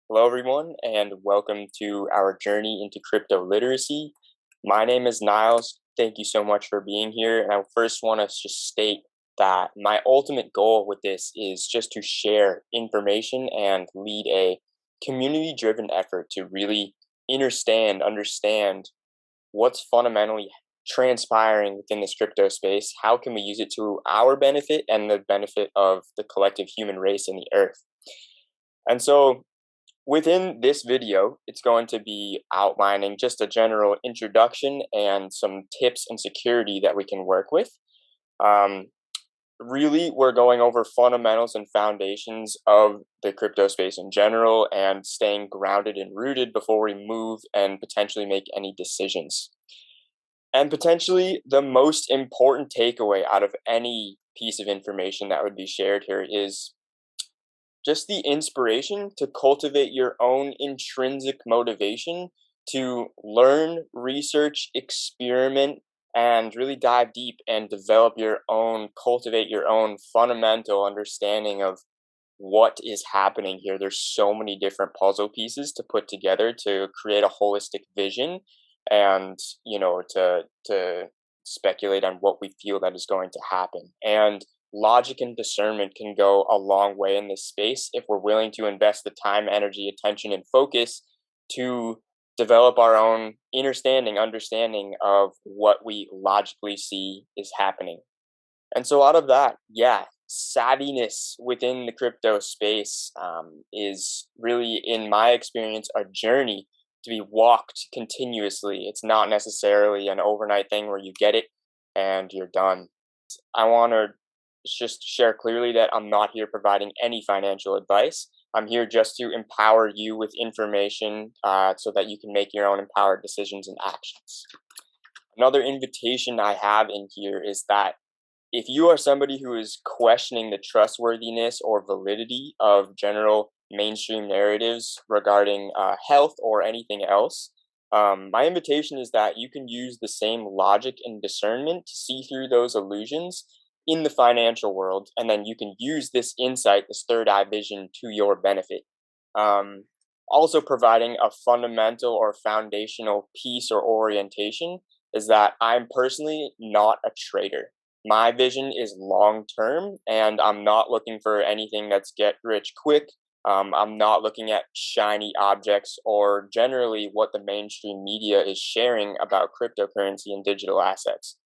Hello, everyone, and welcome to our journey into crypto literacy. My name is Niles. Thank you so much for being here. And I first want to just state that my ultimate goal with this is just to share information and lead a community driven effort to really understand what's fundamentally transpiring within this crypto space. How can we use it to our benefit and the benefit of the collective human race and the earth? And so, within this video, it's going to be outlining just a general introduction and some tips and security that we can work with. Um, Really, we're going over fundamentals and foundations of the crypto space in general and staying grounded and rooted before we move and potentially make any decisions. And potentially the most important takeaway out of any piece of information that would be shared here is just the inspiration to cultivate your own intrinsic motivation to learn, research, experiment, and really dive deep and cultivate your own fundamental understanding of what is happening here. There's so many different puzzle pieces to put together to create a holistic vision and, to speculate on what we feel that is going to happen. And logic and discernment can go a long way in this space if we're willing to invest the time, energy, attention, and focus to develop our own understanding of what we logically see is happening. And so, out of that, yeah, savviness within the crypto space is really, in my experience, a journey to be walked continuously. It's not necessarily an overnight thing where you get it and you're done. I want to just share clearly that I'm not here providing any financial advice. I'm here just to empower you with information so that you can make your own empowered decisions and actions. Another invitation I have in here is that if you are somebody who is questioning the trustworthiness or validity of general mainstream narratives regarding health or anything else, my invitation is that you can use the same logic and discernment to see through those illusions in the financial world, and then you can use this insight, this third eye vision, to your benefit. Um, Also, providing a fundamental or foundational piece or orientation is that I'm personally not a trader. My vision is long term, and I'm not looking for anything that's get rich quick. I'm not looking at shiny objects or generally what the mainstream media is sharing about cryptocurrency and digital assets.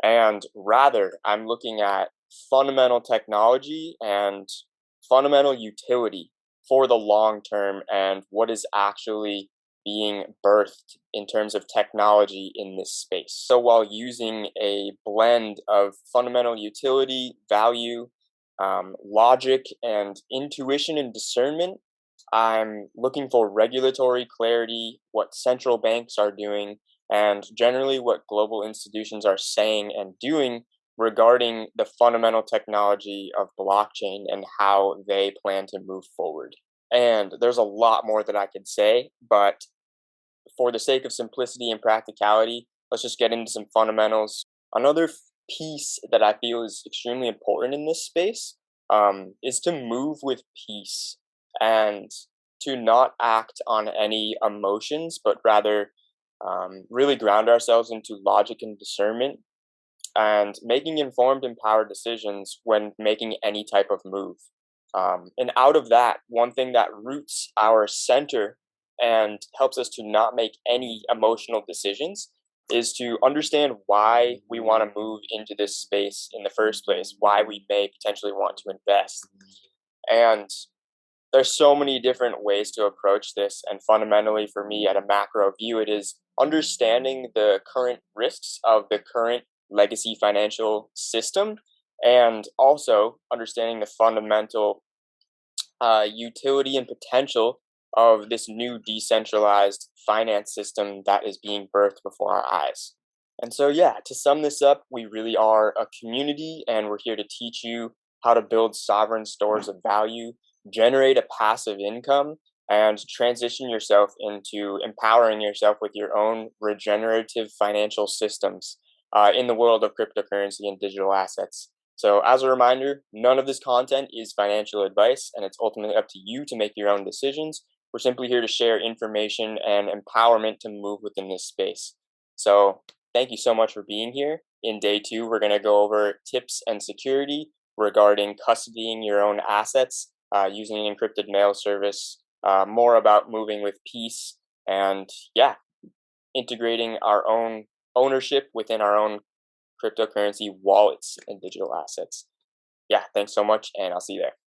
And rather, I'm looking at fundamental technology and fundamental utility for the long term and what is actually being birthed in terms of technology in this space. So, while using a blend of fundamental utility, value, logic, and intuition and discernment, I'm looking for regulatory clarity, what central banks are doing, and generally what global institutions are saying and doing regarding the fundamental technology of blockchain and how they plan to move forward. And there's a lot more that I could say, but for the sake of simplicity and practicality, let's just get into some fundamentals. Another piece that I feel is extremely important in this space is to move with peace and to not act on any emotions, but rather really ground ourselves into logic and discernment and making informed, empowered decisions when making any type of move. And out of that, one thing that roots our center and helps us to not make any emotional decisions is to understand why we want to move into this space in the first place, why we may potentially want to invest. And there's so many different ways to approach this. And fundamentally, for me, at a macro view, it is understanding the current risks of the current legacy financial system and also understanding the fundamental utility and potential of this new decentralized finance system that is being birthed before our eyes. And so, yeah, to sum this up, we really are a community and we're here to teach you how to build sovereign stores of value, generate a passive income, and transition yourself into empowering yourself with your own regenerative financial systems in the world of cryptocurrency and digital assets. So, as a reminder, none of this content is financial advice, and it's ultimately up to you to make your own decisions We're simply here to share information and empowerment to move within this space. So, thank you so much for being here. In day two, we're going to go over tips and security regarding custodying your own assets using an encrypted mail service, more about moving with peace, and yeah, integrating our own ownership within our own cryptocurrency wallets and digital assets. Yeah, thanks so much, and I'll see you there.